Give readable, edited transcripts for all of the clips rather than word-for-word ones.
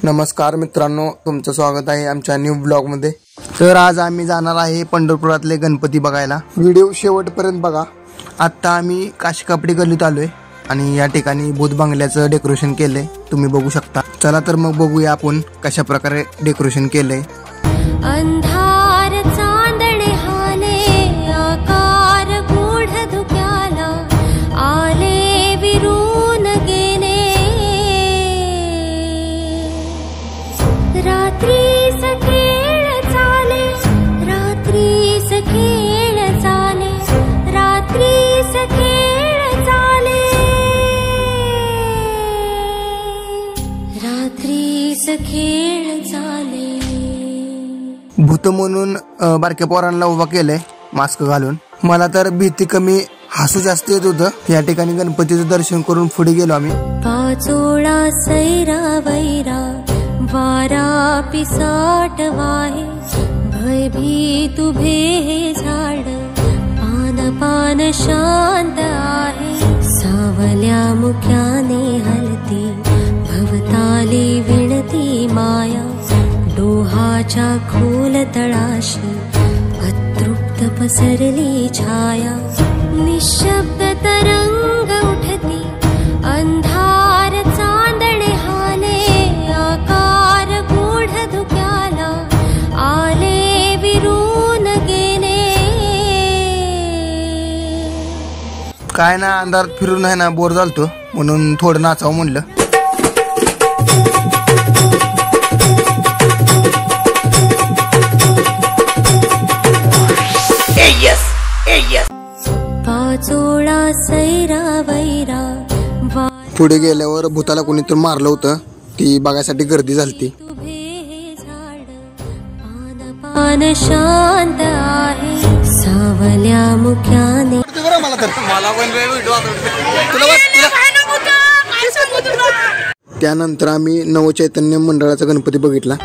नमस्कार मित्रांनो, तुमचं स्वागत आहे आमच्या न्यू ब्लॉगमध्ये। तर आज आम्ही जाणार आहे पंढरपुरातले गणपती बघायला। व्हिडिओ शेवटपर्यंत बघा। आता आम्ही काशीकापडी गल्लीत आलोय आणि या ठिकाणी भूत बंगल्याचं डेकोरेशन केलंय, तुम्ही बघू शकता। चला तर मग बघूया आपण कशा प्रकारे डेकोरेशन केलंय। अंधार चांदणे हाले आकार गूढ धुक्याला आले विरून गेले रात्रीस खेळ चाले रात्रीस खेळ चाले रात्रीस खेळ चाले रात्रीस खेळ चाले। भूत म्हणून बारक्या पोरांना उभा केलंय मास्क घालून। मला तर भीती कमी हसू जास्त येत होतं। या ठिकाणी गणपतीचं दर्शन करून पुढे गेलो आम्ही। पाचोळा सैरा वैरा वारा पिसाट वाहे भयभीत उभे हे झाड पान पान शांत आहे सावल्या मुख्याने हलती भवताली विणती माया डोहाच्या खोल तळाशी अतृप्त पसरली छाया निशब्द तरंग उठती अंधार चांदणे हाले आकार गूढ धुक्याला आले विरून गेले। काय ना अंधारात फिरून आहे ना बोर झालतो म्हणून थोडं नाचावं म्हणलं। पाचोळा सैरा वैरा पुढे गेल्यावर भूताला कोणीतरी मारलं होतं, ती बघायसाठी गर्दी झालती। पान शांत आहे सावल्या मुख्याने त्यानंतर आम्ही नवचैतन्य मंडळाचा गणपती बघितला।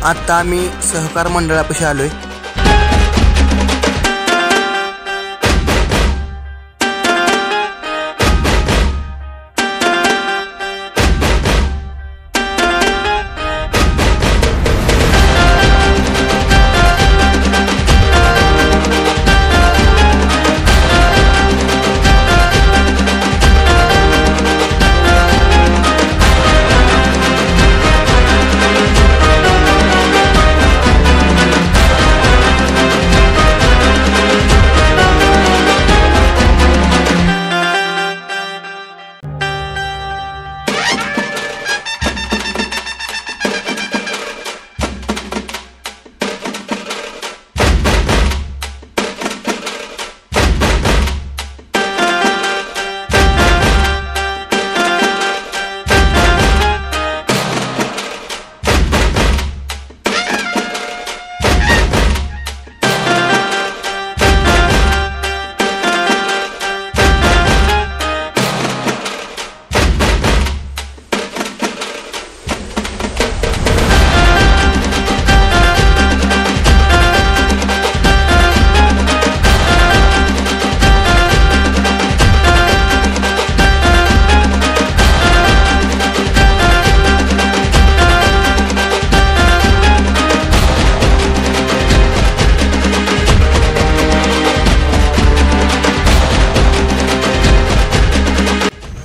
आता आम्ही सहकार मंडळापाशी आलोय।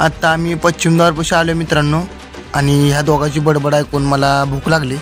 आत्ता आम्ही पश्चिम द्वारपाशी आलो मित्रांनो, आणि ह्या दोघांची बडबड ऐकून मला भूक लागली.